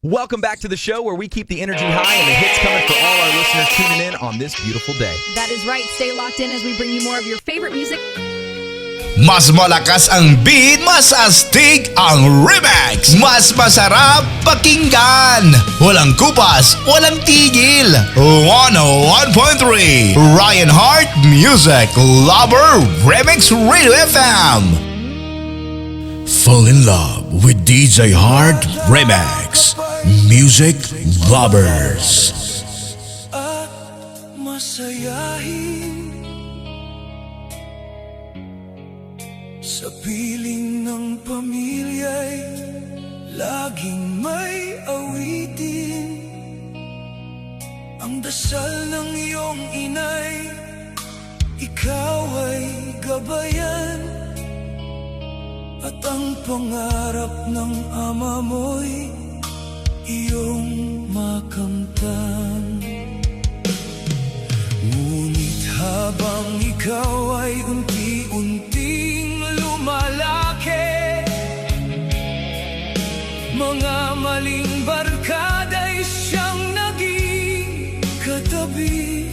Welcome back to the show where we keep the energy high and the hits coming for all our listeners tuning in on this beautiful day. That is right. Stay locked in as we bring you more of your favorite music. Mas malakas ang beat, mas astig ang remix. Mas masarap pakinggan. Walang kupas, walang tigil. 101.3 Ryan Hart Music Lover Remix Radio FM. Fall in love with DJ Hart Remix Music Lovers. At masayahin sa piling ng pamilya'y laging may awitin. Ang dasal ng iyong inay, ikaw ay gabayan. At ang pangarap ng ama mo'y iyong makamtan. Ngunit habang ikaw ay unti-unting lumalaki, mga maling barkada'y siyang naging katabi.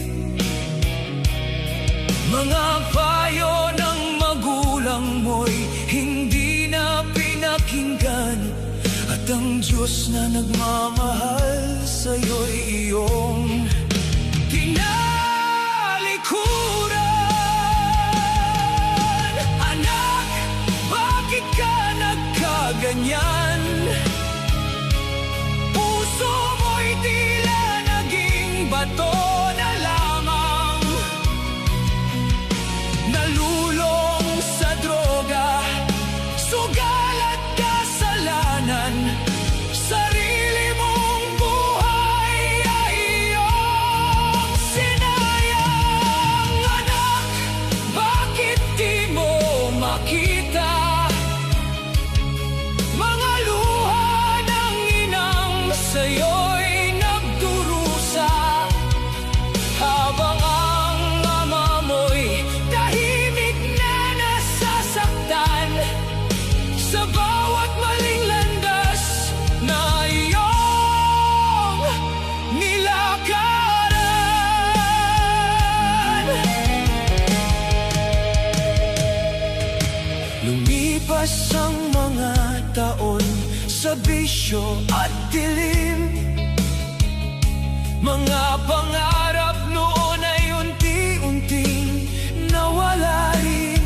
Mga payo ng magulang mo'y hindi na pinakinggan. At ang Diyos na nagmamahal sa'yo'y iyong tinalikuran. Anak, bakit ka nagkaganyan? Puso mo'y tila naging bato na lamang, nalulong sa droga, sugal at kasalanan. Sarili mong buhay ay iyong sinayang. Anak, bakit di mo makita mga luha ng inang sa'yo'y nagdurusa, habang ang ama mo'y tahimik na nasasaktan sa bawat maling landas na iyong nilakaran. Lumipas ang mga taon sa bisyo at dilim. Mga pangarap noon ay unti-unting nawala rin.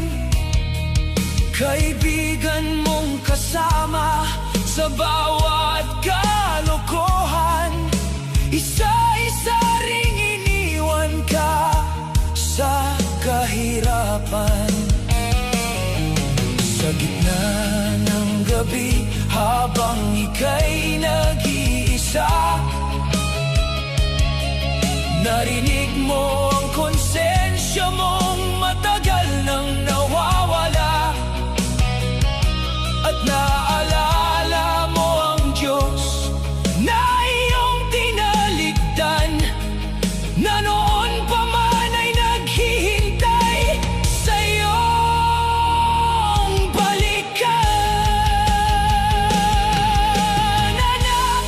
Kaibigan mong kasama sa bawat kalokohan, isa-isa ring iniwan ka sa kahirapan. Sa gitna ng gabi, habang ika'y nag-iisa, narinig mo ang konsensya mong matagal nang nawawala. At naalala mo ang Diyos na iyong tinaligdan, na noon pa man ay naghihintay sa iyong balikan. Anak,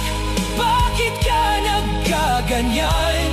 bakit ka nagkaganyan?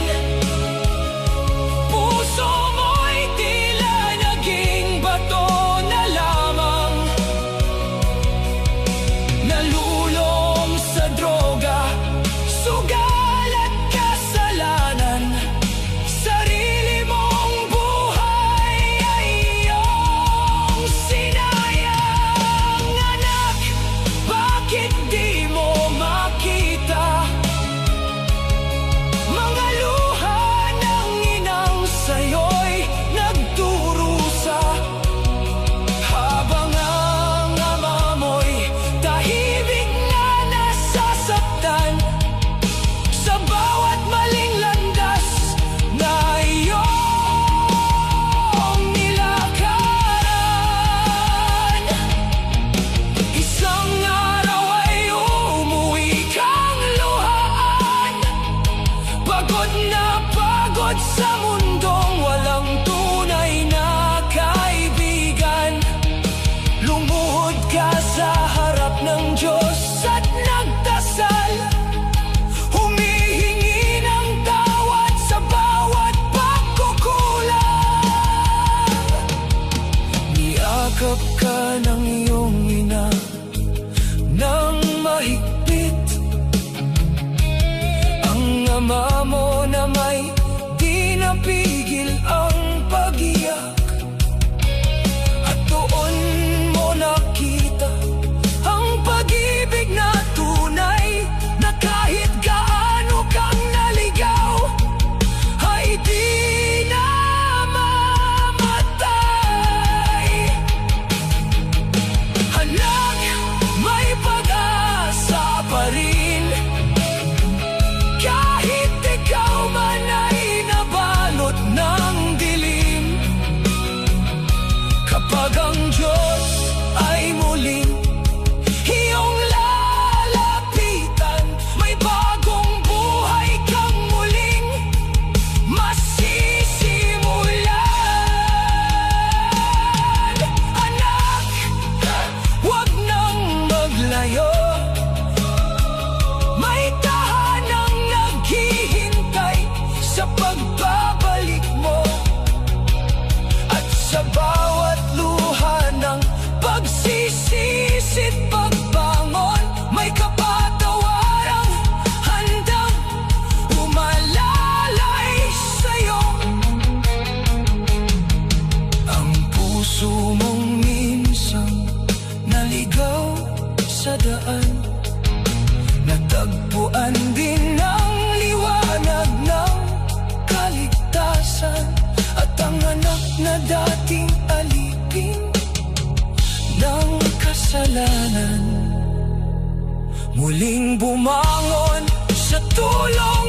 muling bumangon sa tulong